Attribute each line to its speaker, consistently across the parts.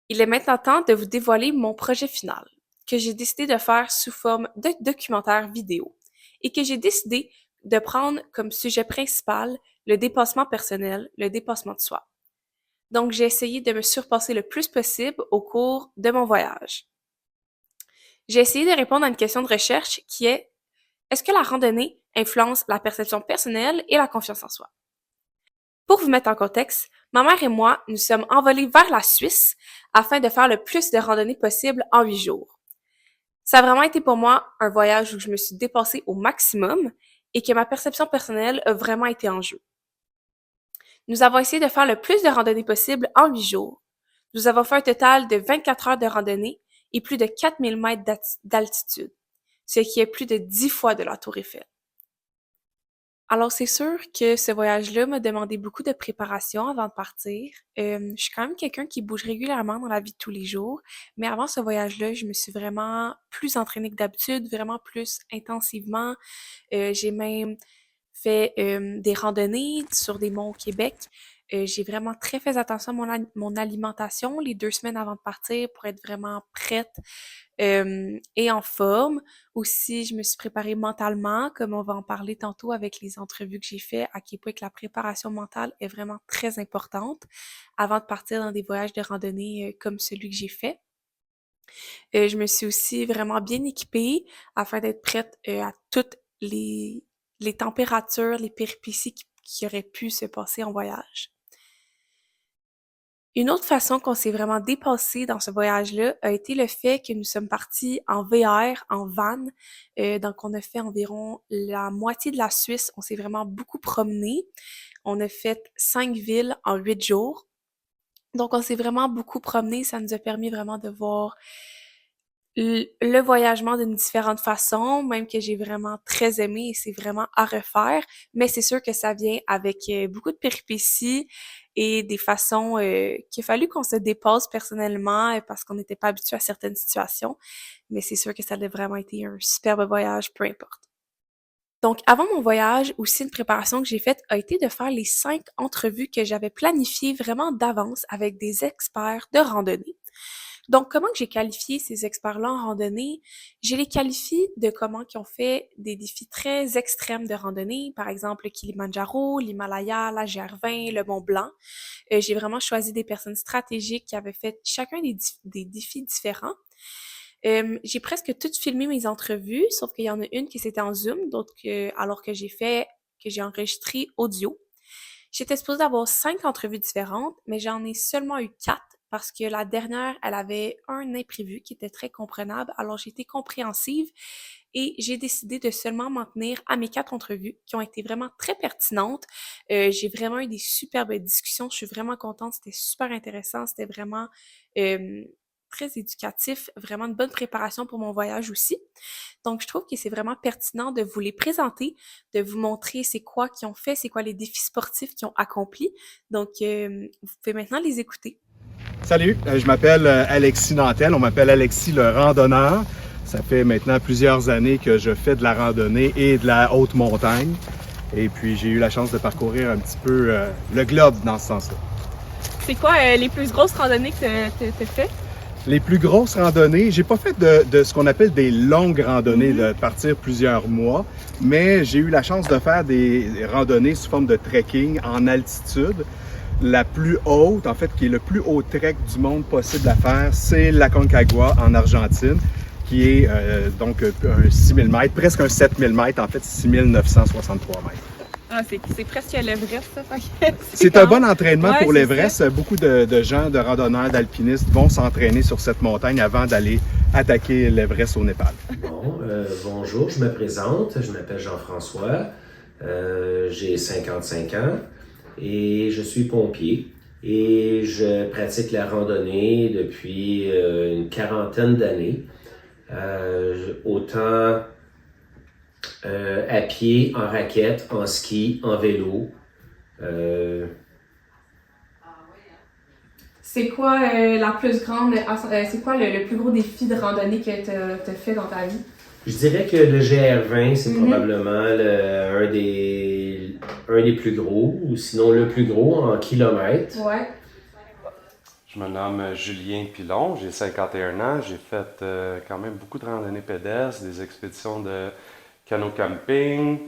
Speaker 1: Il est maintenant temps de vous dévoiler mon projet final, que j'ai décidé de faire sous forme de documentaire vidéo et que j'ai décidé de prendre comme sujet principal le dépassement personnel, le dépassement de soi. Donc, j'ai essayé de me surpasser le plus possible au cours de mon voyage. J'ai essayé de répondre à une question de recherche qui est: est-ce que la randonnée influence la perception personnelle et la confiance en soi? Pour vous mettre en contexte, ma mère et moi nous sommes envolés vers la Suisse afin de faire le plus de randonnées possible en 8 jours. Ça a vraiment été pour moi un voyage où je me suis dépassée au maximum et que ma perception personnelle a vraiment été en jeu. Nous avons essayé de faire le plus de randonnées possible en 8 jours. Nous avons fait un total de 24 heures de randonnée et plus de 4000 mètres d'altitude, ce qui est plus de 10 fois de la Tour Eiffel. Alors, c'est sûr que ce voyage-là m'a demandé beaucoup de préparation avant de partir. Je suis quand même quelqu'un qui bouge régulièrement dans la vie de tous les jours, mais avant ce voyage-là, je me suis vraiment plus entraînée que d'habitude, vraiment plus intensivement. J'ai même fait des randonnées sur des monts au Québec. J'ai vraiment très fait attention à mon alimentation les 2 semaines avant de partir pour être vraiment prête et en forme. Aussi, je me suis préparée mentalement, comme on va en parler tantôt avec les entrevues que j'ai fait, à quel point que la préparation mentale est vraiment très importante avant de partir dans des voyages de randonnée comme celui que j'ai fait. Je me suis aussi vraiment bien équipée afin d'être prête à toutes les températures, les péripéties qui auraient pu se passer en voyage. Une autre façon qu'on s'est vraiment dépassé dans ce voyage-là a été le fait que nous sommes partis en VR, en van. Donc, on a fait environ la moitié de la Suisse. On s'est vraiment beaucoup promené. On a fait 5 villes en 8 jours. Donc, on s'est vraiment beaucoup promené. Ça nous a permis vraiment de voir le voyagement d'une différente façon, même que j'ai vraiment très aimé et c'est vraiment à refaire. Mais c'est sûr que ça vient avec beaucoup de péripéties et des façons qu'il a fallu qu'on se dépasse personnellement parce qu'on n'était pas habitué à certaines situations. Mais c'est sûr que ça a vraiment été un superbe voyage, peu importe. Donc, avant mon voyage, aussi une préparation que j'ai faite a été de faire les 5 entrevues que j'avais planifiées vraiment d'avance avec des experts de randonnée. Donc, comment que j'ai qualifié ces experts-là en randonnée? Je les qualifie de comment ils ont fait des défis très extrêmes de randonnée, par exemple le Kilimandjaro, l'Himalaya, la GR20, le Mont Blanc. J'ai vraiment choisi des personnes stratégiques qui avaient fait chacun des défis différents. J'ai presque tout filmé mes entrevues, sauf qu'il y en a une qui c'était en Zoom, d'autres alors que j'ai enregistré audio. J'étais supposée avoir 5 entrevues différentes, mais j'en ai seulement eu 4 parce que la dernière, elle avait un imprévu qui était très comprenable. Alors, j'ai été compréhensive et j'ai décidé de seulement m'en tenir à mes 4 entrevues qui ont été vraiment très pertinentes. J'ai vraiment eu des superbes discussions. Je suis vraiment contente. C'était super intéressant. C'était vraiment euh, très éducatif. Vraiment une bonne préparation pour mon voyage aussi. Donc, je trouve que c'est vraiment pertinent de vous les présenter, de vous montrer c'est quoi qu'ils ont fait, c'est quoi les défis sportifs qu'ils ont accomplis. Donc, vous pouvez maintenant les écouter.
Speaker 2: Salut, je m'appelle Alexis Nantel, on m'appelle Alexis le randonneur. Ça fait maintenant plusieurs années que je fais de la randonnée et de la haute montagne. Et puis j'ai eu la chance de parcourir un petit peu le globe dans ce sens-là.
Speaker 1: C'est quoi les plus grosses randonnées que tu as fait?
Speaker 2: Les plus grosses randonnées, j'ai pas fait de ce qu'on appelle des longues randonnées, de partir plusieurs mois, mais j'ai eu la chance de faire des randonnées sous forme de trekking en altitude. La plus haute, en fait, qui est le plus haut trek du monde possible à faire, c'est l'Aconcagua en Argentine, qui est donc un 6000 mètres, presque un 7000 mètres, en fait 6963 mètres.
Speaker 1: Ah, c'est presque l'Everest, ça.
Speaker 2: C'est un bon entraînement
Speaker 1: Ouais,
Speaker 2: pour
Speaker 1: c'est
Speaker 2: l'Everest.
Speaker 1: ça.
Speaker 2: Beaucoup de gens, de randonneurs, d'alpinistes vont s'entraîner sur cette montagne avant d'aller attaquer l'Everest au Népal.
Speaker 3: Bon, bonjour, je me présente, je m'appelle Jean-François, j'ai 55 ans et je suis pompier et je pratique la randonnée depuis une quarantaine d'années, autant à pied, en raquette, en ski, en vélo.
Speaker 1: C'est quoi la plus grande, c'est quoi le plus gros défi de randonnée que tu as fait dans ta vie?
Speaker 3: Je dirais que le GR20, c'est
Speaker 1: Mhm.
Speaker 3: probablement un des plus gros, ou sinon le plus gros en kilomètres.
Speaker 1: Ouais.
Speaker 4: Je me nomme Julien Pilon, j'ai 51 ans. J'ai fait quand même beaucoup de randonnées pédestres, des expéditions de canot camping,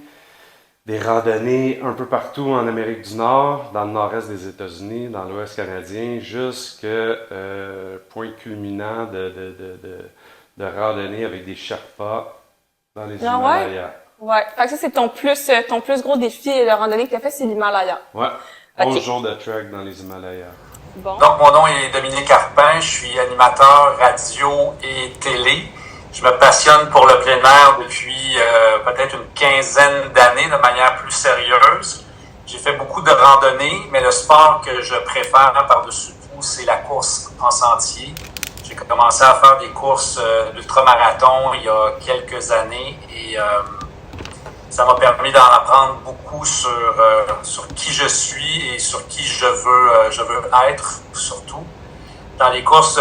Speaker 4: des randonnées un peu partout en Amérique du Nord, dans le nord-est des États-Unis, dans l'ouest canadien, jusqu'à point culminant de randonnées avec des Sherpas dans les
Speaker 1: Ah ouais?
Speaker 4: Himalayas.
Speaker 1: Ouais. Fait que ça, c'est ton plus gros défi de randonnée que tu as fait, c'est l'Himalaya.
Speaker 4: Ouais,
Speaker 1: OK.
Speaker 4: 11 jours de trek dans les Himalayas.
Speaker 1: Bon.
Speaker 5: Donc, mon nom est Dominique Carpin, je suis animateur radio et télé. Je me passionne pour le plein air depuis peut-être une quinzaine d'années de manière plus sérieuse. J'ai fait beaucoup de randonnées, mais le sport que je préfère par-dessus tout, c'est la course en sentier. J'ai commencé à faire des courses d'ultramarathon il y a quelques années et ça m'a permis d'en apprendre beaucoup sur qui je suis et sur qui je veux être, surtout. Dans les courses,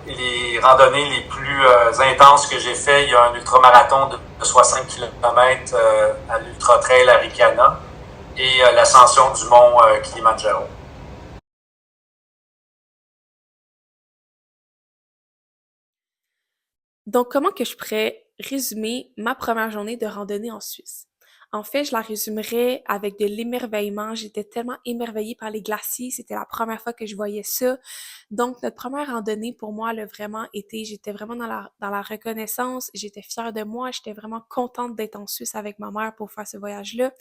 Speaker 5: les randonnées les plus intenses que j'ai fait, il y a un ultramarathon de 60 km à l'Ultra Trail Arikana et l'ascension du mont Kilimanjaro.
Speaker 1: Donc, comment que je pourrais résumer ma première journée de randonnée en Suisse? En fait, je la résumerais avec de l'émerveillement. J'étais tellement émerveillée par les glaciers. C'était la première fois que je voyais ça. Donc, notre première randonnée, pour moi, elle a vraiment été, j'étais vraiment dans la reconnaissance. J'étais fière de moi. J'étais vraiment contente d'être en Suisse avec ma mère pour faire ce voyage-là.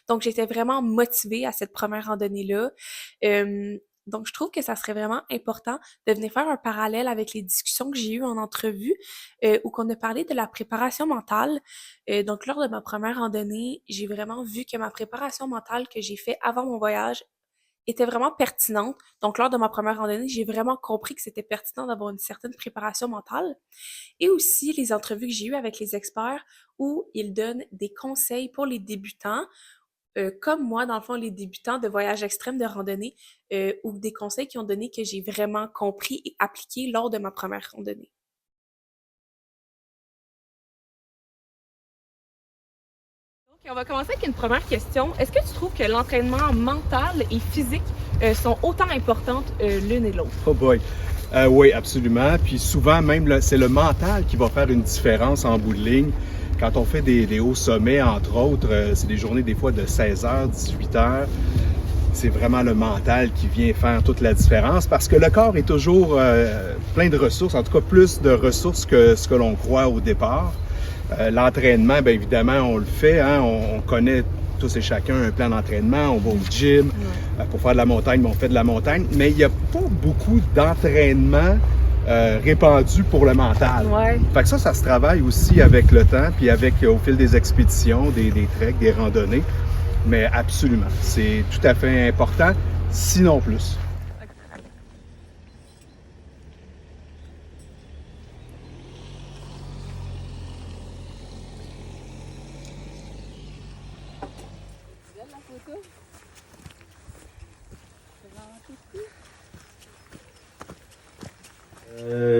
Speaker 1: Donc, j'étais vraiment motivée à cette première randonnée-là. Donc, je trouve que ça serait vraiment important de venir faire un parallèle avec les discussions que j'ai eues en entrevue, où qu'on a parlé de la préparation mentale. Donc, lors de ma première randonnée, j'ai vraiment vu que ma préparation mentale que j'ai fait avant mon voyage était vraiment pertinente. Donc, lors de ma première randonnée, j'ai vraiment compris que c'était pertinent d'avoir une certaine préparation mentale. Et aussi, les entrevues que j'ai eues avec les experts où ils donnent des conseils pour les débutants, comme moi, dans le fond, les débutants de voyage extrême, de randonnée, ou des conseils qu'ils ont donnés que j'ai vraiment compris et appliqués lors de ma première randonnée. Donc, on va commencer avec une première question. Est-ce que tu trouves que l'entraînement mental et physique sont autant importantes l'une et l'autre?
Speaker 2: Oh boy. Oui, absolument. Puis souvent, même, c'est le mental qui va faire une différence en bout de ligne. Quand on fait des hauts sommets, entre autres, c'est des journées des fois de 16h, 18h. C'est vraiment le mental qui vient faire toute la différence parce que le corps est toujours plein de ressources, en tout cas plus de ressources que ce que l'on croit au départ. L'entraînement, bien évidemment, on le fait, hein, on connaît tous et chacun un plan d'entraînement, on va au gym. Pour faire de la montagne, on fait de la montagne, mais il n'y a pas beaucoup d'entraînement répandu pour le mental.
Speaker 1: Ouais.
Speaker 2: Fait que ça se travaille aussi avec le temps, puis avec au fil des expéditions, des treks, des randonnées. Mais absolument, c'est tout à fait important, sinon plus.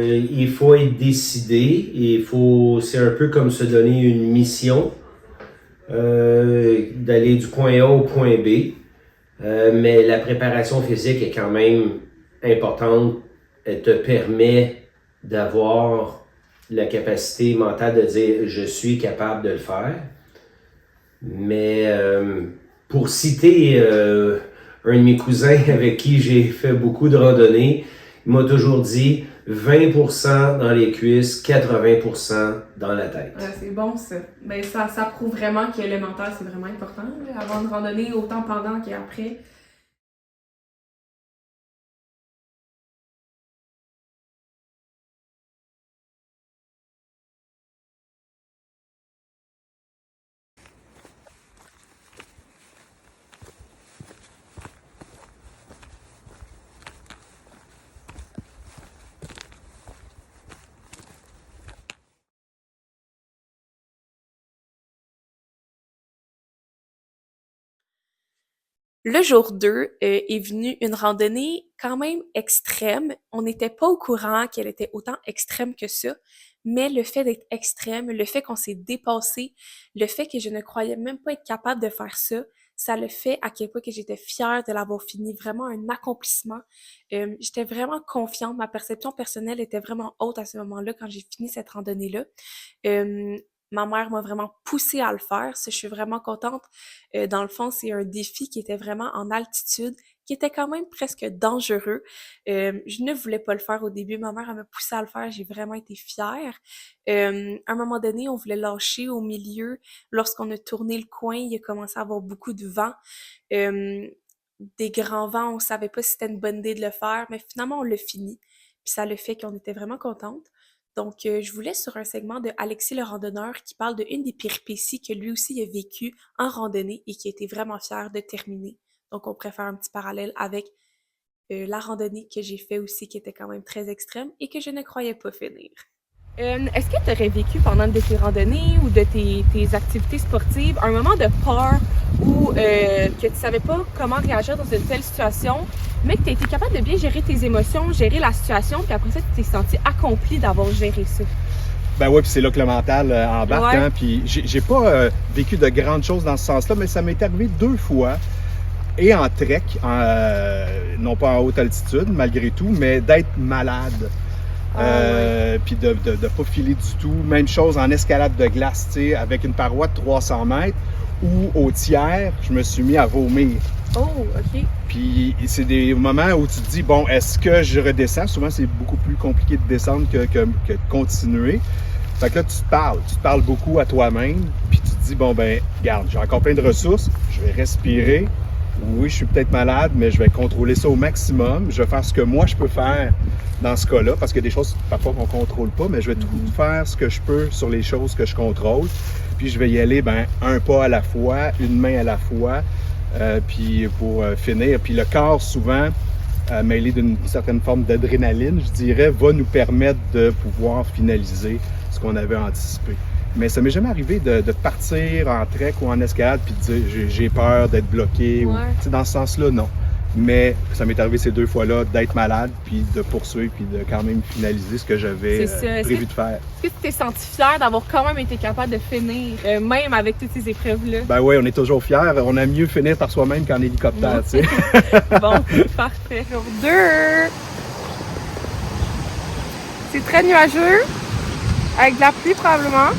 Speaker 3: Il faut être décidé, c'est un peu comme se donner une mission, d'aller du point A au point B. Mais la préparation physique est quand même importante. Elle te permet d'avoir la capacité mentale de dire je suis capable de le faire. Mais pour citer un de mes cousins avec qui j'ai fait beaucoup de randonnées, il m'a toujours dit 20% dans les cuisses, 80% dans la tête.
Speaker 1: C'est bon ça. Ben, ça prouve vraiment que le mental, c'est vraiment important. Là, avoir une randonnée autant pendant qu'après. Le jour 2 est venu une randonnée quand même extrême. On n'était pas au courant qu'elle était autant extrême que ça, mais le fait d'être extrême, le fait qu'on s'est dépassé, le fait que je ne croyais même pas être capable de faire ça, Ça le fait à quel point que j'étais fière de l'avoir fini, vraiment un accomplissement. J'étais vraiment confiante, ma perception personnelle était vraiment haute à ce moment-là quand j'ai fini cette randonnée-là. Ma mère m'a vraiment poussée à le faire, ça je suis vraiment contente. Dans le fond, c'est un défi qui était vraiment en altitude, qui était quand même presque dangereux. Je ne voulais pas le faire au début, ma mère elle m'a poussée à le faire, j'ai vraiment été fière. À un moment donné, on voulait lâcher au milieu. Lorsqu'on a tourné le coin, il a commencé à avoir beaucoup de vent. Euh, des grands vents, on savait pas si c'était une bonne idée de le faire, mais finalement, on l'a fini. Puis ça le fait qu'on était vraiment contente. Donc, je vous laisse sur un segment de Alexis le randonneur qui parle de une des péripéties que lui aussi a vécu en randonnée et qui a été vraiment fier de terminer. Donc, on pourrait faire un petit parallèle avec la randonnée que j'ai fait aussi, qui était quand même très extrême et que je ne croyais pas finir. Est-ce que tu aurais vécu pendant une de tes randonnées ou de tes activités sportives un moment de peur ou que tu savais pas comment réagir dans une telle situation, mais que tu as été capable de bien gérer tes émotions, gérer la situation, puis après ça, tu t'es senti accompli d'avoir géré ça?
Speaker 2: Ben oui, puis c'est là que le mental embarque.
Speaker 1: Ouais.
Speaker 2: Hein, puis j'ai pas vécu de grandes choses dans ce sens-là, mais ça m'est arrivé 2 fois, et en trek, non pas en haute altitude malgré tout, mais d'être malade. Puis de pas filer du tout. Même chose en escalade de glace, tu sais, avec une paroi de 300 mètres, où au tiers, je me suis mis à vomir.
Speaker 1: Oh, OK.
Speaker 2: Puis c'est des moments où tu te dis, bon, est-ce que je redescends? Souvent, c'est beaucoup plus compliqué de descendre que de continuer. Fait que là, tu te parles beaucoup à toi-même, puis tu te dis, bon, ben, regarde, j'ai encore plein de ressources, je vais respirer. Oui, je suis peut-être malade, mais je vais contrôler ça au maximum. Je vais faire ce que moi, je peux faire dans ce cas-là, parce qu'il y a des choses parfois qu'on ne contrôle pas, mais je vais tout faire ce que je peux sur les choses que je contrôle. Puis je vais y aller, ben, un pas à la fois, une main à la fois, puis pour finir. Puis le corps, souvent, mêlé d'une certaine forme d'adrénaline, je dirais, va nous permettre de pouvoir finaliser ce qu'on avait anticipé. Mais ça m'est jamais arrivé de partir en trek ou en escalade puis de dire j'ai peur d'être bloqué.
Speaker 1: Ouais.
Speaker 2: Ou, dans ce sens-là, non. Mais ça m'est arrivé ces 2 fois-là d'être malade puis de poursuivre puis de quand même finaliser ce que j'avais prévu de faire.
Speaker 1: Est-ce que tu t'es senti fière d'avoir quand même été capable de finir, même avec toutes ces épreuves-là?
Speaker 2: Ben oui, on est toujours fiers. On aime mieux finir par soi-même qu'en hélicoptère, tu sais.
Speaker 1: Bon, parfait. Jour 2. C'est très nuageux, avec de la pluie probablement,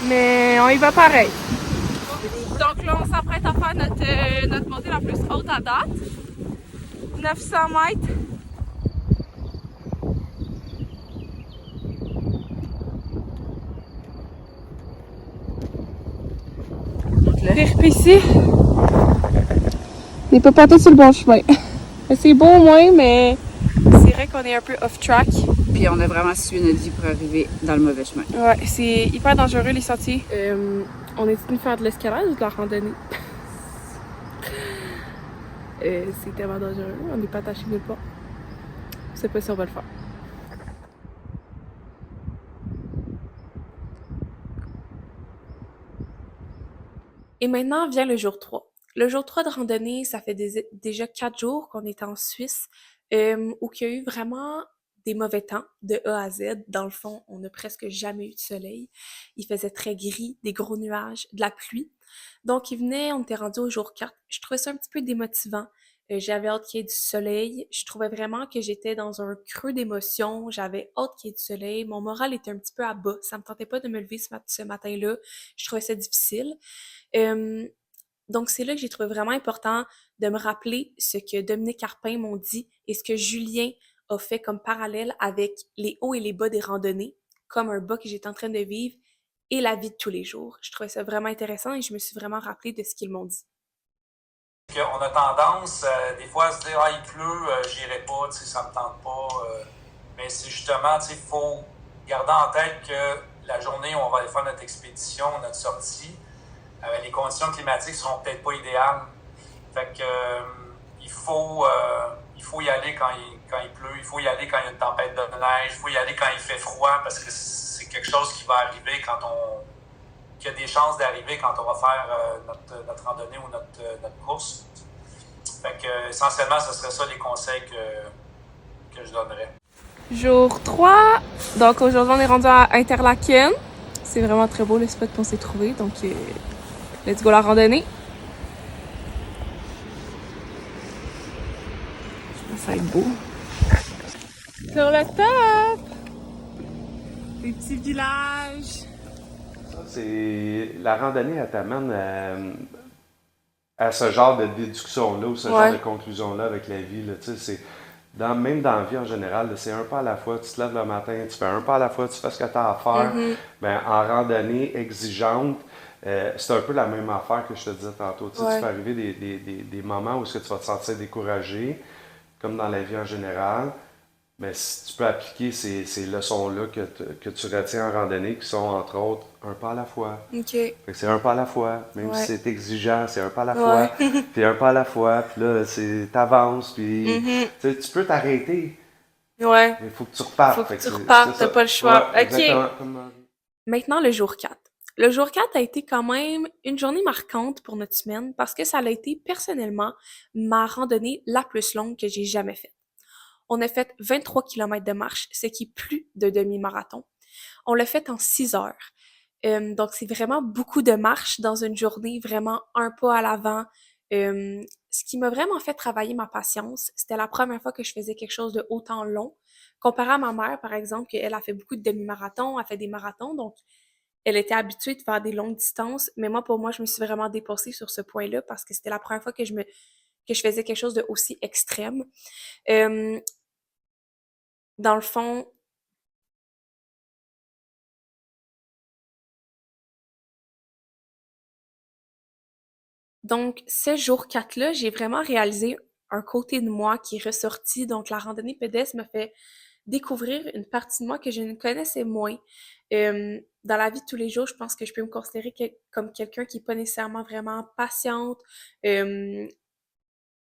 Speaker 1: mais on y va pareil. Donc là, on s'apprête à faire notre montée la plus haute à date. 900 mètres. Péripétie. On n'est pas partout sur le bon chemin. C'est beau au moins, mais c'est vrai qu'on est un peu off-track.
Speaker 6: Puis on a vraiment suivi notre vie pour arriver dans le mauvais chemin.
Speaker 1: Ouais, c'est hyper dangereux les sentiers. On est venu faire de l'escalade ou de la randonnée? C'est tellement dangereux, on n'est pas attaché nulle part. Je sais pas si on va le faire. Et maintenant vient le jour 3. Le jour 3 de randonnée, ça fait déjà 4 jours qu'on est en Suisse, où il y a eu vraiment des mauvais temps, de A à Z. Dans le fond, on n'a presque jamais eu de soleil. Il faisait très gris, des gros nuages, de la pluie. Donc, on était rendu au jour 4. Je trouvais ça un petit peu démotivant. J'avais hâte qu'il y ait du soleil. Je trouvais vraiment que j'étais dans un creux d'émotions. J'avais hâte qu'il y ait du soleil. Mon moral était un petit peu à bas. Ça me tentait pas de me lever ce matin-là. Je trouvais ça difficile. Donc, c'est là que j'ai trouvé vraiment important de me rappeler ce que Dominique Carpin m'ont dit et ce que Julien a fait comme parallèle avec les hauts et les bas des randonnées, comme un bas que j'étais en train de vivre et la vie de tous les jours. Je trouvais ça vraiment intéressant et je me suis vraiment rappelé de ce qu'ils m'ont dit.
Speaker 5: On a tendance des fois à se dire il pleut, j'irai pas, ça me tente pas. Mais c'est justement, il faut garder en tête que la journée où on va aller faire notre expédition, notre sortie, les conditions climatiques seront peut-être pas idéales. Fait que il faut y aller quand il pleut, il faut y aller quand il y a une tempête de neige, il faut y aller quand il fait froid parce que c'est quelque chose qui va arriver qui a des chances d'arriver quand on va faire notre randonnée ou notre course. Fait que essentiellement, ce serait ça les conseils que je donnerais.
Speaker 1: Jour 3, donc aujourd'hui on est rendu à Interlaken. C'est vraiment très beau le spot qu'on s'est trouvé, donc let's go la randonnée.
Speaker 6: va être beau.
Speaker 1: Sur le top! Des petits villages.
Speaker 4: Ça, c'est... La randonnée, elle t'amène à ce genre de déduction-là ou ce genre de conclusion-là avec la vie. Là. Tu sais, c'est... Même dans la vie en général, là, c'est un pas à la fois. Tu te lèves le matin, tu fais un pas à la fois, tu fais ce que tu as à faire. Ben, en randonnée exigeante, c'est un peu la même affaire que je te disais tantôt. Tu sais, tu peux arriver des moments où est-ce que tu vas te sentir découragé, comme dans la vie en général. Mais si tu peux appliquer ces leçons-là que tu retiens en randonnée, qui sont entre autres un pas à la fois.
Speaker 1: OK.
Speaker 4: Fait que c'est un pas à la fois, même si c'est exigeant, c'est un pas à la fois, puis un pas à la fois, puis là, t'avances, puis tu peux t'arrêter,
Speaker 1: Ouais.
Speaker 4: mais il faut que tu repartes.
Speaker 1: Faut que tu repartes, t'as pas le choix.
Speaker 4: Ouais,
Speaker 1: OK.
Speaker 4: exactement, comme dans la vie.
Speaker 1: Maintenant, le jour 4. Le jour 4 a été quand même une journée marquante pour notre semaine parce que ça a été personnellement ma randonnée la plus longue que j'ai jamais faite. On a fait 23 km de marche, ce qui est plus de demi-marathon. On l'a fait en 6 heures. Donc, c'est vraiment beaucoup de marche dans une journée, vraiment un pas à l'avant. Ce qui m'a vraiment fait travailler ma patience, c'était la première fois que je faisais quelque chose de autant long. Comparé à ma mère, par exemple, qu'elle a fait beaucoup de demi-marathons, elle fait des marathons, donc elle était habituée de faire des longues distances. Mais moi, pour moi, je me suis vraiment dépassée sur ce point-là parce que c'était la première fois que je faisais quelque chose de aussi extrême. Dans le fond, donc ce jour 4-là, j'ai vraiment réalisé un côté de moi qui est ressorti. Donc la randonnée pédestre m'a fait découvrir une partie de moi que je ne connaissais moins. Dans la vie de tous les jours, je pense que je peux me considérer comme quelqu'un qui n'est pas nécessairement vraiment patiente,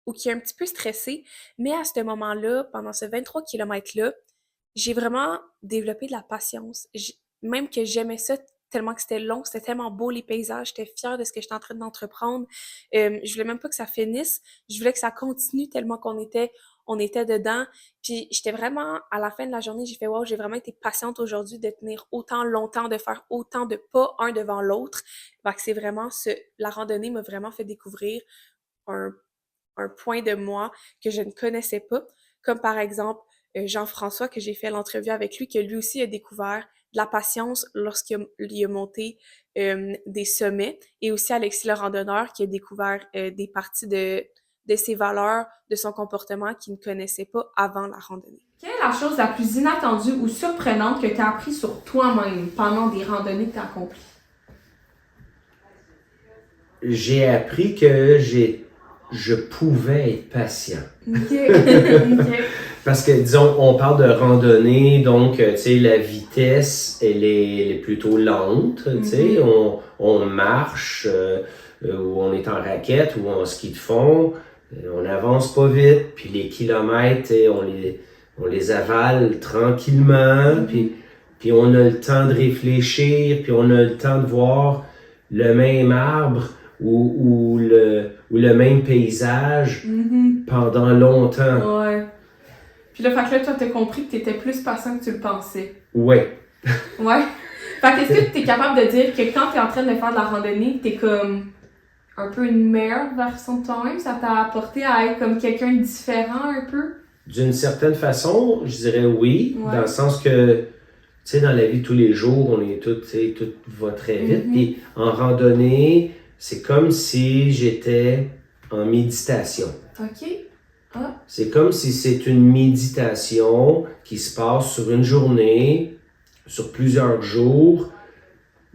Speaker 1: ou qui est un petit peu stressé. Mais à ce moment-là, pendant ce 23 km-là, j'ai vraiment développé de la patience. Même que j'aimais ça tellement que c'était long, c'était tellement beau les paysages, j'étais fière de ce que j'étais en train d'entreprendre. Je voulais même pas que ça finisse, je voulais que ça continue tellement on était dedans. Puis j'étais vraiment, à la fin de la journée, j'ai fait « wow, j'ai vraiment été patiente aujourd'hui de tenir autant longtemps, de faire autant de pas un devant l'autre. » Fait que c'est vraiment la randonnée m'a vraiment fait découvrir un point de moi que je ne connaissais pas, comme par exemple Jean-François, que j'ai fait l'entrevue avec lui, que lui aussi a découvert de la patience lorsqu'il a monté des sommets, et aussi Alexis le randonneur qui a découvert des parties de ses valeurs, de son comportement qu'il ne connaissait pas avant la randonnée. Quelle est la chose la plus inattendue ou surprenante que tu as appris sur toi-même pendant des randonnées que tu as accomplies?
Speaker 3: J'ai appris que je pouvais être patient.
Speaker 1: OK.
Speaker 3: Parce que, disons, on parle de randonnée, donc, tu sais, la vitesse, elle est plutôt lente, tu sais, on marche, ou on est en raquette, ou en ski de fond, on avance pas vite, puis les kilomètres, on les avale tranquillement, puis on a le temps de réfléchir, puis on a le temps de voir le même arbre, ou le même paysage pendant longtemps.
Speaker 1: Ouais. Puis là, fait que là, toi, t'as compris que t'étais plus patient que tu le pensais.
Speaker 3: Ouais.
Speaker 1: Ouais. Fait que est-ce que t'es capable de dire que quand t'es en train de faire de la randonnée, t'es comme un peu une meilleure version de toi-même? Ça t'a apporté à être comme quelqu'un de différent un peu?
Speaker 3: D'une certaine façon, je dirais oui, dans le sens que, tu sais, dans la vie de tous les jours, on est tout, tu sais, tout va très vite. Puis en randonnée, c'est comme si j'étais en méditation.
Speaker 1: OK. Ah.
Speaker 3: C'est comme si c'est une méditation qui se passe sur une journée, sur plusieurs jours,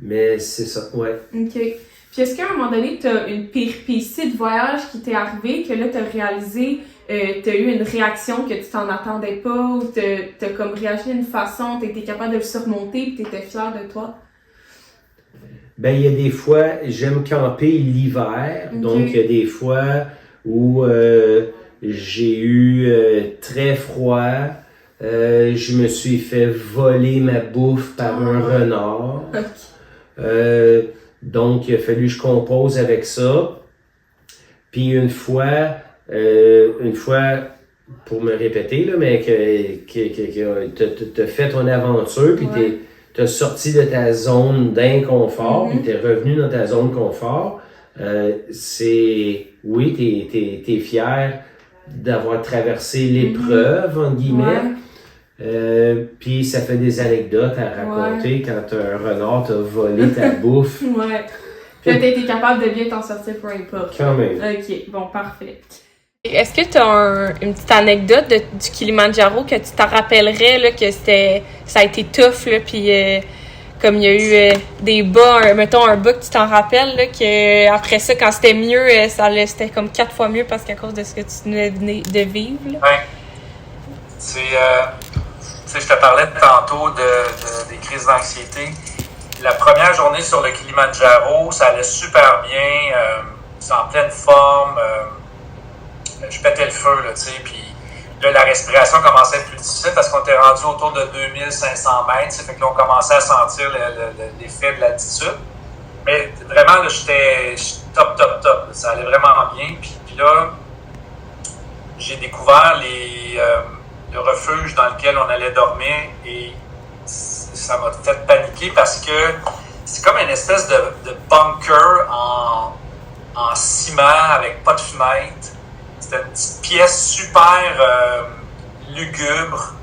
Speaker 3: mais c'est ça, ouais.
Speaker 1: OK. Puis est-ce qu'à un moment donné, t'as une péripétie de voyage qui t'est arrivée, que là, t'as réalisé, t'as eu une réaction que tu t'en attendais pas, ou t'as comme réagi d'une façon, t'as été capable de le surmonter, puis t'étais fière de toi?
Speaker 3: Ben, il y a des fois, j'aime camper l'hiver, donc il y a des fois où j'ai eu très froid, je me suis fait voler ma bouffe par un renard. Donc, il a fallu que je compose avec ça. Puis une fois, pour me répéter, là, mais que t'as fait ton aventure, puis t'as sorti de ta zone d'inconfort, puis t'es revenu dans ta zone de confort, oui, t'es fier d'avoir traversé l'épreuve, entre guillemets. Puis ça fait des anecdotes à raconter quand un renard t'a volé ta bouffe.
Speaker 1: Ouais. Puis là, t'as été capable de bien t'en sortir peu importe.
Speaker 3: Quand même.
Speaker 1: Ok, bon, parfait. Est-ce que tu as une petite anecdote du Kilimandjaro que tu t'en rappellerais, là, que ça a été tough, là, puis comme il y a eu des bas, mettons un bas que tu t'en rappelles, là, que après ça, quand c'était mieux, c'était comme 4 fois mieux parce qu'à cause de ce que tu venais de vivre? Là.
Speaker 5: Ouais. C'est, je te parlais tantôt des crises d'anxiété. La première journée sur le Kilimandjaro, ça allait super bien, c'est en pleine forme. Je pétais le feu, là, tu sais, puis là, la respiration commençait à être plus difficile parce qu'on était rendu autour de 2500 mètres, fait que là, on commençait à sentir l'effet de l'altitude. Mais vraiment, là, j'étais top. Ça allait vraiment bien. Puis là, j'ai découvert le refuge dans lequel on allait dormir et ça m'a fait paniquer parce que c'est comme une espèce de bunker en ciment avec pas de fenêtre. C'était une petite pièce super lugubre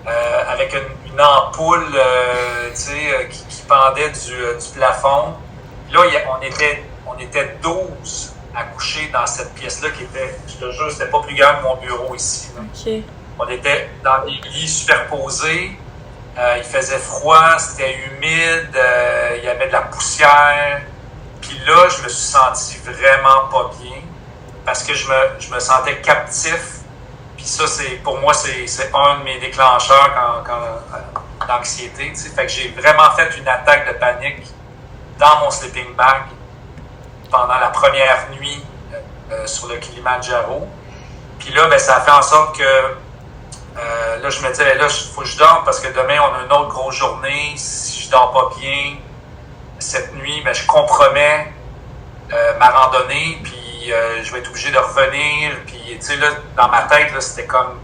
Speaker 5: avec une ampoule qui pendait du plafond. Là, on était 12 à coucher dans cette pièce-là qui était, je te jure, c'était pas plus grand que mon bureau ici.
Speaker 1: Okay.
Speaker 5: On était dans des lits superposés. Il faisait froid, c'était humide, il y avait de la poussière. Puis là, je me suis senti vraiment pas bien. Parce que je me sentais captif. Puis ça, pour moi, c'est un de mes déclencheurs d'anxiété. Tu sais. Fait que j'ai vraiment fait une attaque de panique dans mon sleeping bag pendant la première nuit sur le Kilimandjaro. Puis là, ben, ça a fait en sorte que là, je me disais, là, il faut que je dorme parce que demain, on a une autre grosse journée. Si je dors pas bien cette nuit, ben, je compromets ma randonnée. Puis je vais être obligé de revenir, puis tu sais, là, dans ma tête, là, c'était comme,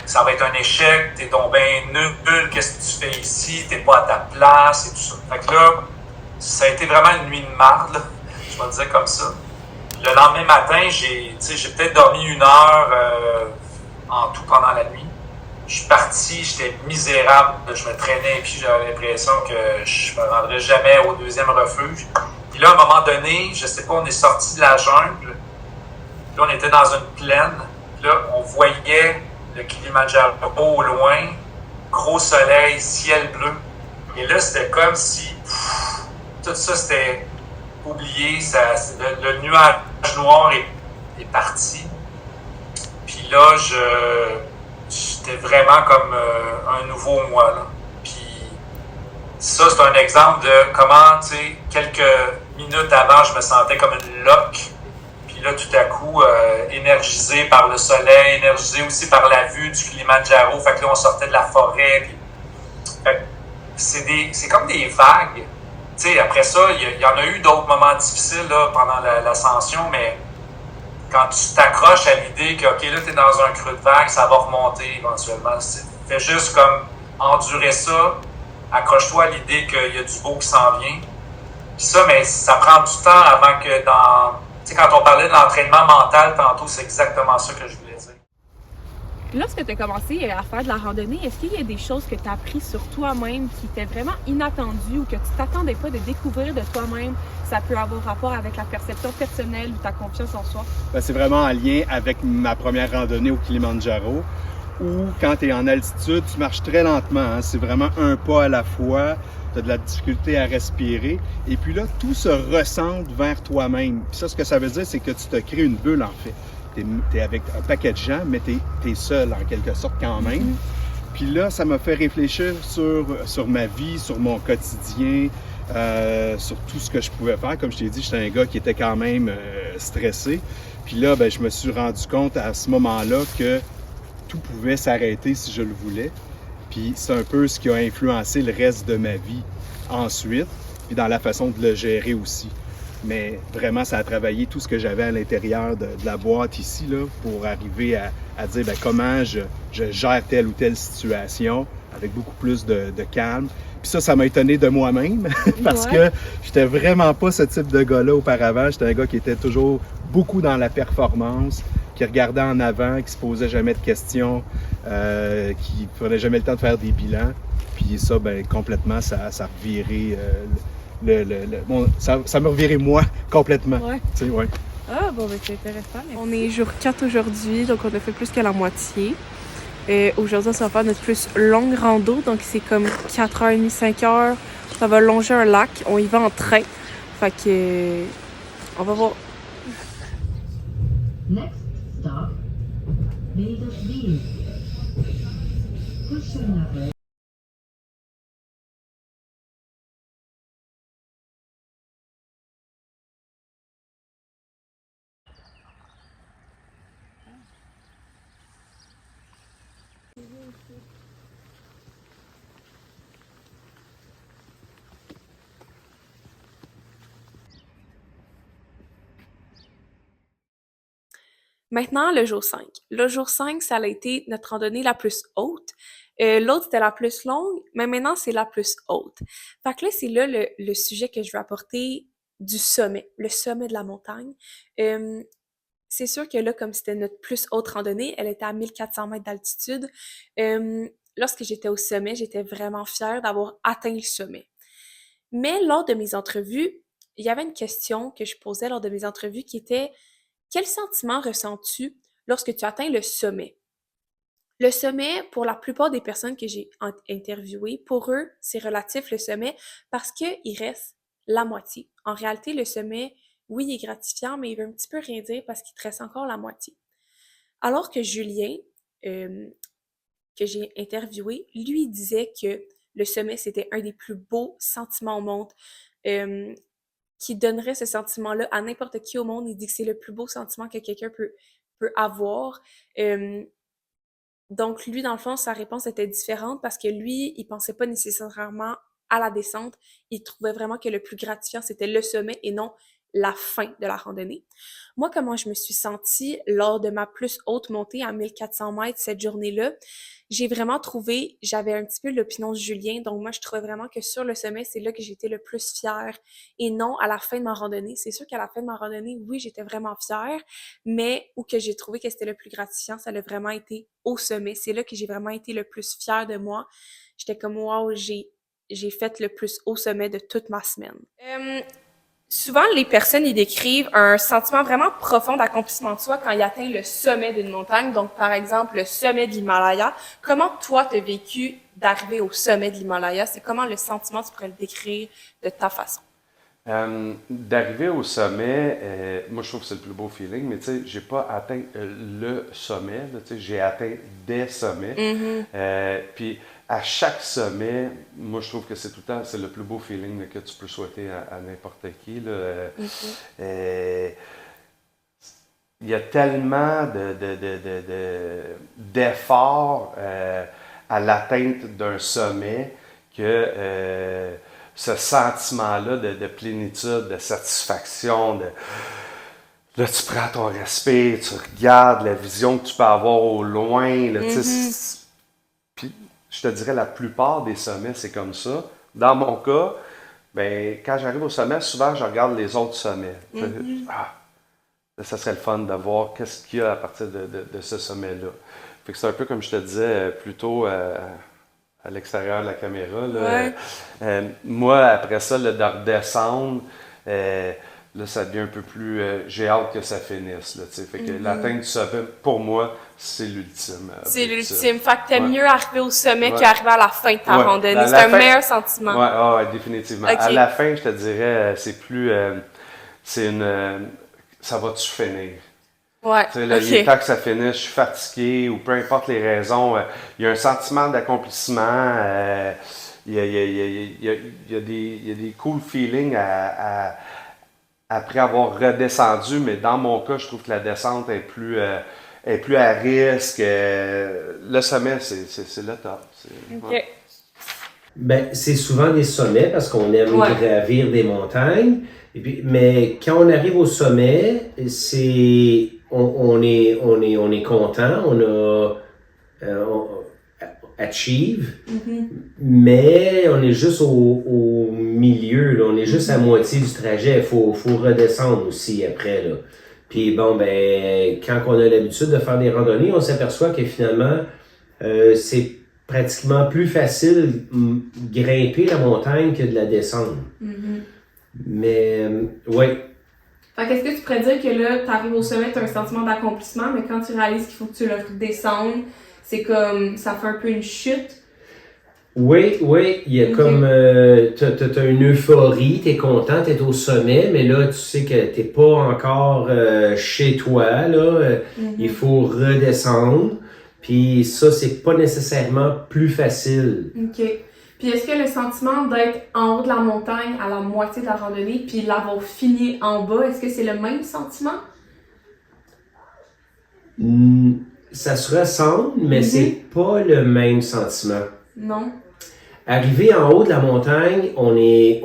Speaker 5: ça va être un échec, t'es donc ben nul, qu'est-ce que tu fais ici, t'es pas à ta place, et tout ça. Fait que là, ça a été vraiment une nuit de marde, là, je vais le dire comme ça. Le lendemain matin, j'ai peut-être dormi 1 heure en tout pendant la nuit. Je suis parti, j'étais misérable, je me traînais, puis j'avais l'impression que je me rendrais jamais au deuxième refuge. Puis là, à un moment donné, je sais pas, on est sorti de la jungle. Là, on était dans une plaine. Là, on voyait le Kilimandjaro au loin, gros soleil, ciel bleu. Et là, c'était comme si tout ça, c'était oublié. Le nuage noir est parti. Puis là, j'étais vraiment comme un nouveau moi, là. Puis ça, c'est un exemple de comment, tu sais, quelques minutes avant, je me sentais comme une loque. Puis là, tout à coup, énergisé par le soleil, énergisé aussi par la vue du Kilimandjaro. Fait que là, on sortait de la forêt. Puis, c'est comme des vagues. Tu sais, après ça, il y en a eu d'autres moments difficiles là, pendant l'ascension, mais quand tu t'accroches à l'idée que, OK, là, t'es dans un creux de vague, ça va remonter éventuellement. Fais juste comme endurer ça. Accroche-toi à l'idée qu'il y a du beau qui s'en vient. Puis ça, mais ça prend du temps avant que tu sais, quand on parlait de l'entraînement mental tantôt, c'est exactement ça que je voulais dire.
Speaker 1: Lorsque tu as commencé à faire de la randonnée, est-ce qu'il y a des choses que tu as apprises sur toi-même qui étaient vraiment inattendues ou que tu t'attendais pas de découvrir de toi-même? Ça peut avoir rapport avec la perception personnelle ou ta confiance en soi?
Speaker 2: Ben, c'est vraiment en lien avec ma première randonnée au Kilimandjaro, où quand tu es en altitude, tu marches très lentement. Hein? C'est vraiment un pas à la fois. Tu as de la difficulté à respirer. Et puis là, tout se recentre vers toi-même. Puis ça, ce que ça veut dire, c'est que tu te crées une bulle, en fait. Tu es avec un paquet de gens, mais tu es seul, en quelque sorte, quand même. Mm-hmm. Puis là, ça m'a fait réfléchir sur ma vie, sur mon quotidien, sur tout ce que je pouvais faire. Comme je t'ai dit, j'étais un gars qui était quand même stressé. Puis là, ben, je me suis rendu compte à ce moment-là que tout pouvait s'arrêter si je le voulais. Puis c'est un peu ce qui a influencé le reste de ma vie ensuite, puis dans la façon de le gérer aussi. Mais vraiment, ça a travaillé tout ce que j'avais à l'intérieur de la boîte ici, là, pour arriver à dire ben, comment je gère telle ou telle situation avec beaucoup plus de calme. Puis ça m'a étonné de moi-même parce que j'étais vraiment pas ce type de gars-là auparavant. J'étais un gars qui était toujours beaucoup dans la performance, qui regardait en avant, qui se posait jamais de questions, qui prenait jamais le temps de faire des bilans. Puis ça, ben complètement, ça revirait bon, ça me revirait moi complètement.
Speaker 1: Ouais.
Speaker 2: Tu sais, ouais.
Speaker 1: Ah, bon, ben c'est intéressant. On est jour 4 aujourd'hui, donc on a fait plus que la moitié. Aujourd'hui, on va faire notre plus longue rando, donc c'est comme 4h30, 5h. Ça va longer un lac, on y va en train. Fait que, on va voir.
Speaker 7: Next stop, Vegasville. Kushinabe.
Speaker 1: Maintenant, le jour 5. Le jour 5, ça a été notre randonnée la plus haute. L'autre, c'était la plus longue, mais maintenant, c'est la plus haute. Fait que là, c'est là le sujet que je veux apporter du sommet, le sommet de la montagne. C'est sûr que là, comme c'était notre plus haute randonnée, elle était à 1400 mètres d'altitude. Lorsque j'étais au sommet, j'étais vraiment fière d'avoir atteint le sommet. Mais lors de mes entrevues, il y avait une question que je posais lors de mes entrevues qui était: quel sentiment ressens-tu lorsque tu atteins le sommet? Le sommet, pour la plupart des personnes que j'ai interviewées, pour eux, c'est relatif le sommet parce qu'il reste la moitié. En réalité, le sommet, oui, il est gratifiant, mais il veut un petit peu rien dire parce qu'il te reste encore la moitié. Alors que Julien, que j'ai interviewé, lui, il disait que le sommet, c'était un des plus beaux sentiments au monde, qui donnerait ce sentiment-là à n'importe qui au monde. Il dit que c'est le plus beau sentiment que quelqu'un peut avoir. Donc, lui, dans le fond, sa réponse était différente parce que lui, il pensait pas nécessairement à la descente. Il trouvait vraiment que le plus gratifiant, c'était le sommet et non la fin de la randonnée. Moi, comment je me suis sentie lors de ma plus haute montée à 1400 mètres cette journée-là, j'ai vraiment trouvé, j'avais un petit peu l'opinion de Julien, donc moi, je trouvais vraiment que sur le sommet, c'est là que j'étais le plus fière et non à la fin de ma randonnée. C'est sûr qu'à la fin de ma randonnée, oui, j'étais vraiment fière, mais où que j'ai trouvé que c'était le plus gratifiant, ça a vraiment été au sommet. C'est là que j'ai vraiment été le plus fière de moi. J'étais comme, wow, j'ai fait le plus haut sommet de toute ma semaine. Souvent, les personnes, ils décrivent un sentiment vraiment profond d'accomplissement de soi quand ils atteignent le sommet d'une montagne. Donc, par exemple, le sommet de l'Himalaya. Comment toi, t'as vécu d'arriver au sommet de l'Himalaya? C'est comment le sentiment, tu pourrais le décrire de ta façon?
Speaker 4: D'arriver au sommet, moi je trouve que c'est le plus beau feeling, mais tu sais, j'ai pas atteint le sommet, là, tu sais, j'ai atteint des sommets. Puis à chaque sommet, moi je trouve que c'est tout le temps, c'est le plus beau feeling là, que tu peux souhaiter à n'importe qui. Là. Il y a tellement d'efforts à l'atteinte d'un sommet que ce sentiment-là de plénitude, de satisfaction, là tu prends ton respire, tu regardes la vision que tu peux avoir au loin. Là, puis je te dirais la plupart des sommets, c'est comme ça. Dans mon cas, ben, quand j'arrive au sommet, souvent je regarde les autres sommets. Ça serait le fun de voir qu'est-ce qu'il y a à partir de ce sommet-là. Fait que c'est un peu comme je te disais plus tôt à l'extérieur de la caméra. Là. Moi, après ça, là, de redescendre, là, ça devient un peu plus... j'ai hâte que ça finisse. Là, fait que l'atteinte du sommet, pour moi, c'est l'ultime.
Speaker 1: C'est l'ultime. Fait que t'aimes mieux arriver au sommet qu'arriver à la fin de ta randonnée. C'est un meilleur sentiment.
Speaker 4: Oui, définitivement. Okay. À la fin, je te dirais, c'est plus... c'est une... ça va-tu finir?
Speaker 1: Ouais,
Speaker 4: là, il est temps que ça finisse, je suis fatigué ou peu importe les raisons. Il y a un sentiment d'accomplissement. Il y a des cool feelings après avoir redescendu, mais dans mon cas, je trouve que la descente est plus à risque. Le sommet, c'est le top.
Speaker 1: OK.
Speaker 3: Ben, c'est souvent des sommets parce qu'on aime gravir des montagnes. Et puis, mais quand on arrive au sommet, c'est on est content, on achieve, mais on est juste au milieu, là, on est juste à moitié du trajet. Faut redescendre aussi après, là. Puis bon, ben, quand on a l'habitude de faire des randonnées, on s'aperçoit que finalement, c'est pratiquement plus facile grimper la montagne que de la descendre. Mais, ouais.
Speaker 1: Fait qu'est-ce que tu pourrais dire que là, t'arrives au sommet, t'as un sentiment d'accomplissement, mais quand tu réalises qu'il faut que tu le redescendes, c'est comme, ça fait un peu une chute.
Speaker 3: Oui, il y a comme, t'as une euphorie, t'es content, t'es au sommet, mais là, tu sais que t'es pas encore chez toi, là, il faut redescendre, puis ça, c'est pas nécessairement plus facile.
Speaker 1: OK. Puis est-ce que le sentiment d'être en haut de la montagne à la moitié de la randonnée, puis l'avoir fini en bas, est-ce que c'est le même sentiment?
Speaker 3: Ça se ressemble, mais c'est pas le même sentiment.
Speaker 1: Non.
Speaker 3: Arrivé en haut de la montagne, on est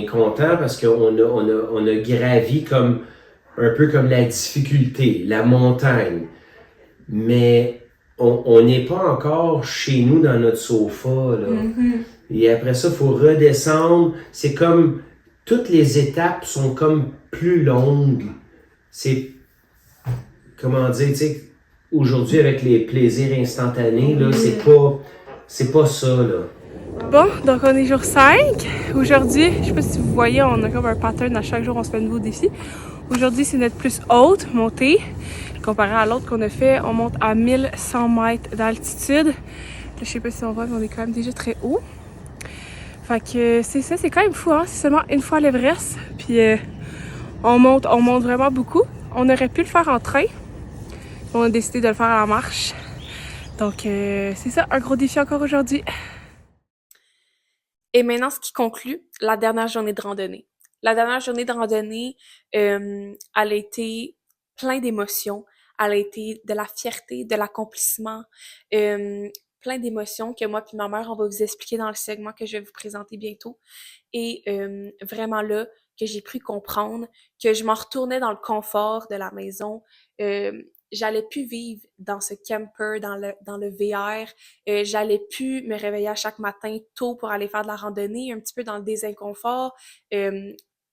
Speaker 3: content parce on a gravi comme un peu comme la difficulté, la montagne. Mais on n'est pas encore chez nous dans notre sofa, là. Et après ça, il faut redescendre. C'est comme toutes les étapes sont comme plus longues. C'est comment dire, tu sais, aujourd'hui avec les plaisirs instantanés, là, c'est pas ça, là.
Speaker 1: Bon, donc on est jour 5. Aujourd'hui, je sais pas si vous voyez, on a comme un pattern à chaque jour, on se fait un nouveau défi. Aujourd'hui, c'est notre plus haute montée. Comparé à l'autre qu'on a fait, on monte à 1100 mètres d'altitude. Là, je sais pas si on voit, mais on est quand même déjà très haut. Fait que c'est ça, c'est quand même fou, hein? C'est seulement une fois l'Everest. Puis on monte vraiment beaucoup. On aurait pu le faire en train. On a décidé de le faire à la marche. Donc c'est ça, un gros défi encore aujourd'hui. Et maintenant, ce qui conclut la dernière journée de randonnée. La dernière journée de randonnée, elle a été plein d'émotions. Elle a été de la fierté, de l'accomplissement, plein d'émotions que moi puis ma mère, on va vous expliquer dans le segment que je vais vous présenter bientôt. Et vraiment là, que j'ai pu comprendre, que je m'en retournais dans le confort de la maison. J'allais plus vivre dans ce camper, dans le VR. J'allais plus me réveiller à chaque matin tôt pour aller faire de la randonnée, un petit peu dans le désinconfort,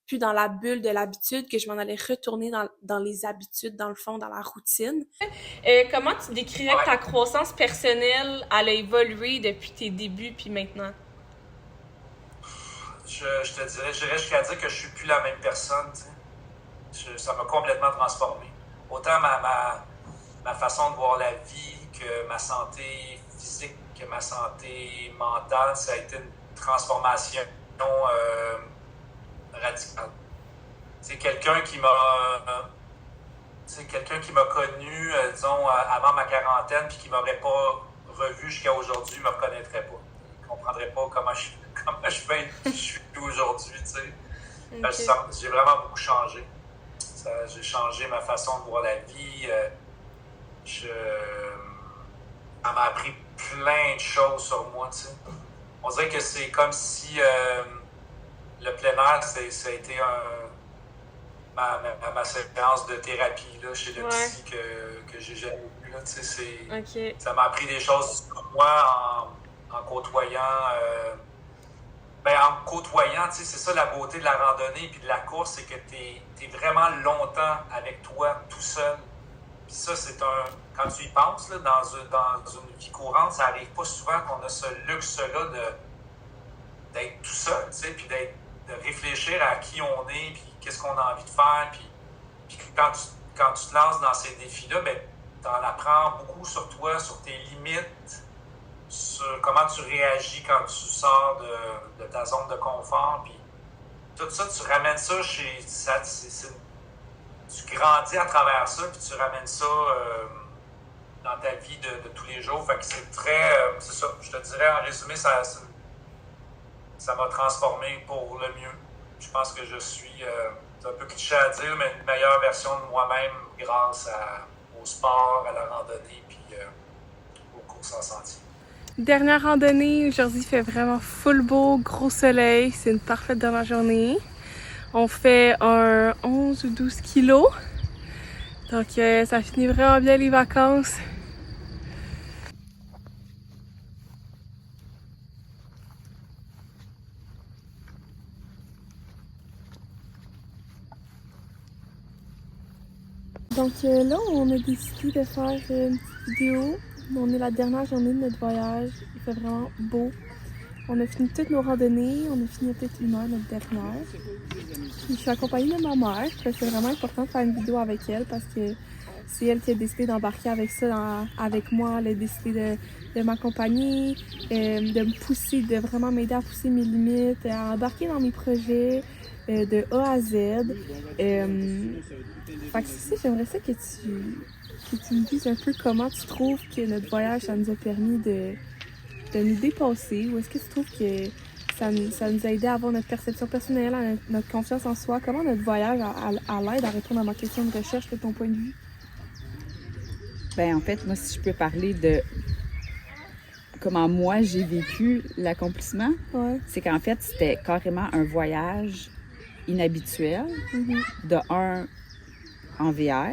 Speaker 1: plus dans la bulle de l'habitude, que je m'en allais retourner dans les habitudes, dans le fond, dans la routine. Comment tu décrirais que ta croissance personnelle, elle a évolué depuis tes débuts puis maintenant?
Speaker 5: Je te dirais, j'irais jusqu'à dire que je suis plus la même personne. Ça m'a complètement transformé. Autant ma façon de voir la vie que ma santé physique, que ma santé mentale, ça a été une transformation radicale. C'est quelqu'un qui m'a connu, disons, avant ma quarantaine, puis qui m'aurait pas revu jusqu'à aujourd'hui, me reconnaîtrait pas. Il comprendrait pas comment je suis aujourd'hui, tu sais. Okay. J'ai vraiment beaucoup changé. J'ai changé ma façon de voir la vie. Ça m'a appris plein de choses sur moi, tu sais. On dirait que c'est comme si le plein air, ça a été ma séance de thérapie là, chez le psy que j'ai jamais vu. Là, tu sais, ça m'a appris des choses sur moi en côtoyant. En côtoyant, tu sais, c'est ça la beauté de la randonnée et de la course, c'est que t'es vraiment longtemps avec toi, tout seul. Puis ça, quand tu y penses, là, dans une vie courante, ça arrive pas souvent qu'on a ce luxe-là d'être tout seul, tu sais, puis de réfléchir à qui on est, puis qu'est-ce qu'on a envie de faire, puis quand tu te lances dans ces défis-là, ben, t'en apprends beaucoup sur toi, sur tes limites, sur comment tu réagis quand tu sors de ta zone de confort, puis tout ça, tu ramènes ça tu grandis à travers ça, puis tu ramènes ça dans ta vie de tous les jours. Fait que c'est c'est ça, je te dirais en résumé, ça m'a transformé pour le mieux. Je pense que je suis, c'est un peu cliché à dire, mais une meilleure version de moi-même grâce au sport, à la randonnée, puis aux courses en sentier.
Speaker 1: Dernière randonnée, aujourd'hui il fait vraiment full beau, gros soleil, c'est une parfaite dernière journée. On fait un 11 ou 12 kilos, donc ça finit vraiment bien les vacances. Donc là, on a décidé de faire une petite vidéo. On est la dernière journée de notre voyage. Il fait vraiment beau. On a fini toutes nos randonnées. On a fini à peut-être 1 heure notre dernière. Puis je suis accompagnée de ma mère. C'est vraiment important de faire une vidéo avec elle parce que c'est elle qui a décidé d'embarquer avec ça avec moi. Elle a décidé de m'accompagner, de me pousser, de vraiment m'aider à pousser mes limites, à embarquer dans mes projets de A à Z. Fait que c'est ça, j'aimerais ça que tu me dises un peu comment tu trouves que notre voyage, ça nous a permis de nous dépasser, ou est-ce que tu trouves que ça nous a aidé à avoir notre perception personnelle, notre confiance en soi, comment notre voyage a l'aide à répondre à ma question de recherche de ton point de vue?
Speaker 6: Ben en fait, moi, si je peux parler de comment moi j'ai vécu l'accomplissement,
Speaker 1: Ouais.
Speaker 6: c'est qu'en fait, c'était carrément un voyage inhabituel. De un, en VR,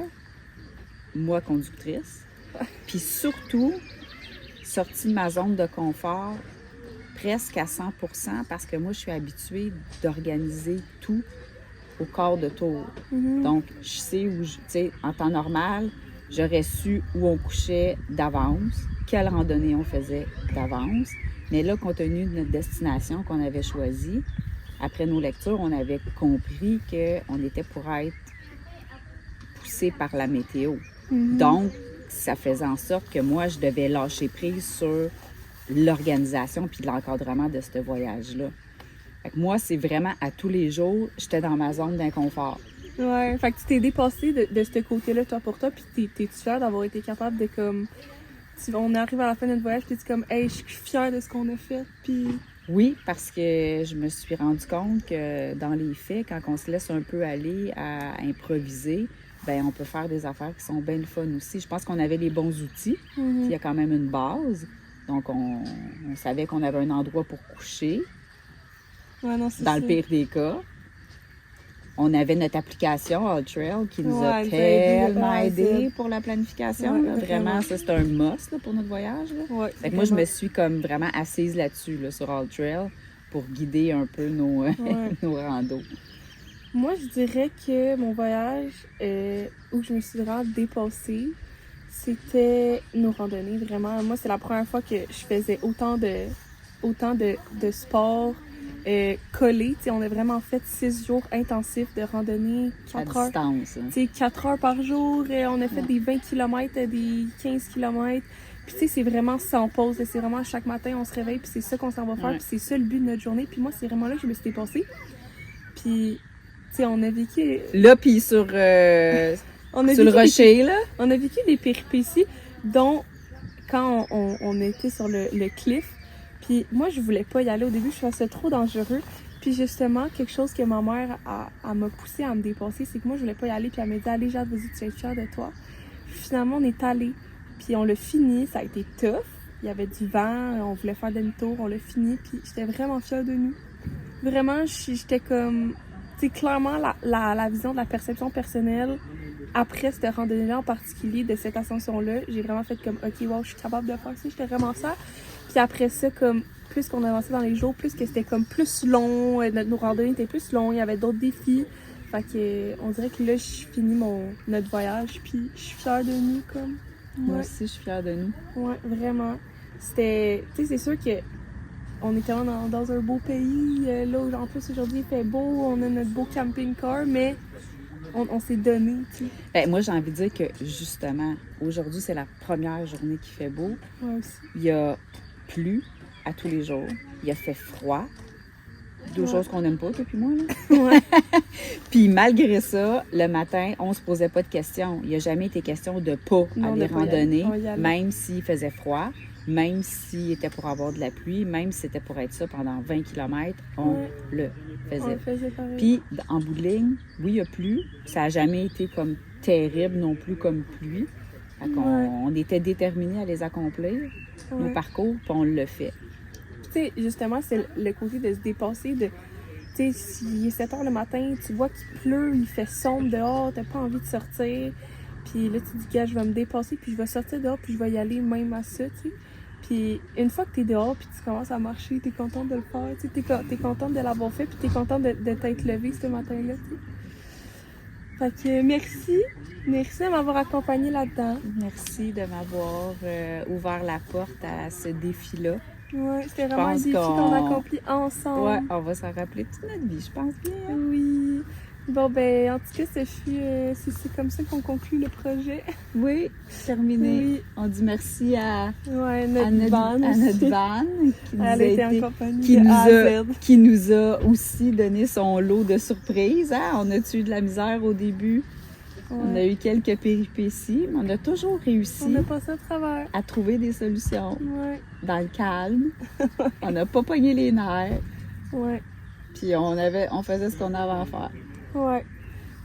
Speaker 6: moi conductrice, puis surtout sortie de ma zone de confort presque à 100% parce que moi, je suis habituée d'organiser tout au quart de tour. Donc, je sais où, tu sais, en temps normal, j'aurais su où on couchait d'avance, quelle randonnée on faisait d'avance. Mais là, compte tenu de notre destination qu'on avait choisie, après nos lectures, on avait compris qu'on était pour être poussé par la météo. Donc, ça faisait en sorte que moi, je devais lâcher prise sur l'organisation puis l'encadrement de ce voyage-là. Fait que moi, c'est vraiment à tous les jours, j'étais dans ma zone d'inconfort.
Speaker 1: Ouais, fait que tu t'es dépassé de ce côté-là, toi pour toi, puis t'es-tu fière d'avoir été capable de comme... On arrive à la fin de notre voyage, puis tu es comme, hey, je suis fière de ce qu'on a fait, puis...
Speaker 6: Oui, parce que je me suis rendu compte que dans les faits, quand on se laisse un peu aller à improviser, ben on peut faire des affaires qui sont bien le fun aussi. Je pense qu'on avait les bons outils. Il y a quand même une base. Donc, on savait qu'on avait un endroit pour coucher,
Speaker 1: Ouais, non, c'est
Speaker 6: dans
Speaker 1: ça.
Speaker 6: le pire des cas. On avait notre application AllTrail qui nous a
Speaker 1: Ouais,
Speaker 6: tellement
Speaker 1: elle nous a aidé.
Speaker 6: aidé pour la planification.
Speaker 1: Ouais,
Speaker 6: là. Vraiment, ça, c'est un must là, pour notre voyage. Là.
Speaker 1: Ouais,
Speaker 6: Fait que moi, je
Speaker 1: vraiment.
Speaker 6: me suis comme vraiment assise là-dessus, là, sur AllTrail, pour guider un peu nos, nos randos.
Speaker 1: Moi, je dirais que mon voyage où je me suis vraiment dépassée, c'était nos randonnées, vraiment. Moi, c'est la première fois que je faisais autant de sport collé. T'sais, on a vraiment fait 6 jours intensifs de randonnée,
Speaker 6: À
Speaker 1: 4 heures.
Speaker 6: distance. Hein.
Speaker 1: T'sais, 4 heures par jour. On a fait des 20 km, des 15 km. Puis tu sais, c'est vraiment sans pause. C'est vraiment chaque matin, on se réveille, puis c'est ça qu'on s'en va faire.
Speaker 6: Ouais.
Speaker 1: Puis c'est ça le but de notre journée. Puis moi, c'est vraiment là que je me suis dépassée. Puis, tu sais, on a vécu...
Speaker 6: Là, puis sur,
Speaker 1: On a
Speaker 6: sur le
Speaker 1: vécu
Speaker 6: rocher, là.
Speaker 1: On a vécu des péripéties, dont quand on était sur le cliff. Puis moi, je voulais pas y aller au début, je trouvais ça trop dangereux. Puis justement, quelque chose que ma mère m'a poussée à me dépasser, c'est que moi, je voulais pas y aller. Puis elle m'a dit, allez, Jade, vas-y, tu vas être fière de toi. Puis finalement, on est allé. Puis on l'a fini, ça a été tough. Il y avait du vent, on voulait faire demi-tour, on l'a fini. Puis j'étais vraiment fière de nous. Vraiment, j'étais comme... C'est clairement la vision de la perception personnelle après cette randonnée-là en particulier, de cette ascension-là. J'ai vraiment fait comme, OK, wow, je suis capable de faire ça, j'étais vraiment ça. Puis après ça, comme, plus qu'on avançait dans les jours, plus que c'était comme plus long, nos randonnées étaient plus longues, il y avait d'autres défis. Fait que, on dirait que là, je finis notre voyage, puis je suis fière de nous, comme.
Speaker 6: Moi
Speaker 1: Ouais,
Speaker 6: aussi, je suis fière de nous.
Speaker 1: ouais, vraiment. C'était, tu sais, c'est sûr que on est tellement dans un beau pays. Là, en plus, aujourd'hui, il fait beau. On a notre beau camping-car, mais on s'est donné, tu sais.
Speaker 6: Ben, moi, j'ai envie de dire que, justement, aujourd'hui, c'est la première journée qui fait beau.
Speaker 1: Moi aussi.
Speaker 6: Il y a plu à tous les jours. Il a fait froid. Deux
Speaker 1: Ouais.
Speaker 6: choses qu'on n'aime pas, toi puis moi, là.
Speaker 1: Ouais.
Speaker 6: Puis malgré ça, le matin, on se posait pas de questions. Il n'y a jamais été question de pas
Speaker 1: Non,
Speaker 6: aller
Speaker 1: de pas y aller.
Speaker 6: randonner,
Speaker 1: On y allait.
Speaker 6: même s'il faisait froid, même s'il était pour avoir de la pluie, même si c'était pour être ça pendant 20 km, on
Speaker 1: Ouais.
Speaker 6: le
Speaker 1: On
Speaker 6: faisait.
Speaker 1: le faisait pareil.
Speaker 6: Puis, en bout de ligne, oui, il y a plu. Ça n'a jamais été comme terrible non plus comme pluie. Fait qu'on on était déterminés à les accomplir, nos
Speaker 1: Ouais.
Speaker 6: parcours, puis on le fait.
Speaker 1: Tu sais, justement, c'est le côté de se dépasser, de... Tu sais, s'il est 7 heures le matin, tu vois qu'il pleut, il fait sombre dehors, t'as pas envie de sortir. Puis là, tu te dis, gars, je vais me dépasser, puis je vais sortir dehors, puis je vais y aller même à ça, tu sais. Puis une fois que t'es dehors, puis tu commences à marcher, t'es contente de le faire, tu sais, t'es contente de l'avoir fait, puis t'es contente de t'être levée ce matin-là, tu sais. Fait que merci. Merci de m'avoir accompagnée là-dedans.
Speaker 6: Merci de m'avoir ouvert la porte à ce défi-là.
Speaker 1: Ouais, c'était vraiment un
Speaker 6: pense
Speaker 1: défi
Speaker 6: qu'on-
Speaker 1: qu'on accomplit ensemble.
Speaker 6: Ouais, on va s'en rappeler toute notre vie, je pense bien.
Speaker 1: Oui. Bon, ben, en tout cas, c'est comme ça qu'on conclut le projet.
Speaker 6: Oui, terminé.
Speaker 1: Oui.
Speaker 6: On dit merci à
Speaker 1: Ouais,
Speaker 6: à
Speaker 1: notre van.
Speaker 6: notre van qui nous,
Speaker 1: Elle
Speaker 6: a
Speaker 1: a été
Speaker 6: été-
Speaker 1: en compagnie
Speaker 6: qui
Speaker 1: de
Speaker 6: nous
Speaker 1: A à
Speaker 6: a,
Speaker 1: Z.
Speaker 6: qui nous a aussi donné son lot de surprises. Hein? On a eu de la misère au début. On a
Speaker 1: Ouais.
Speaker 6: eu quelques péripéties, mais on a toujours réussi
Speaker 1: On a passé à travers.
Speaker 6: à trouver des solutions
Speaker 1: Ouais,
Speaker 6: dans le calme. On n'a pas pogné les nerfs,
Speaker 1: ouais,
Speaker 6: puis on faisait ce qu'on avait à faire.
Speaker 1: ouais.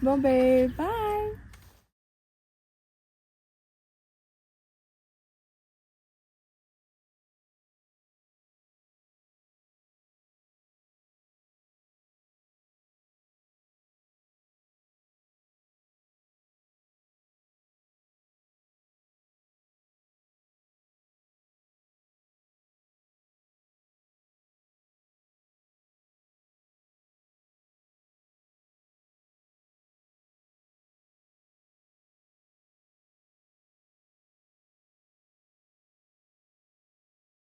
Speaker 1: Bon, ben, bye!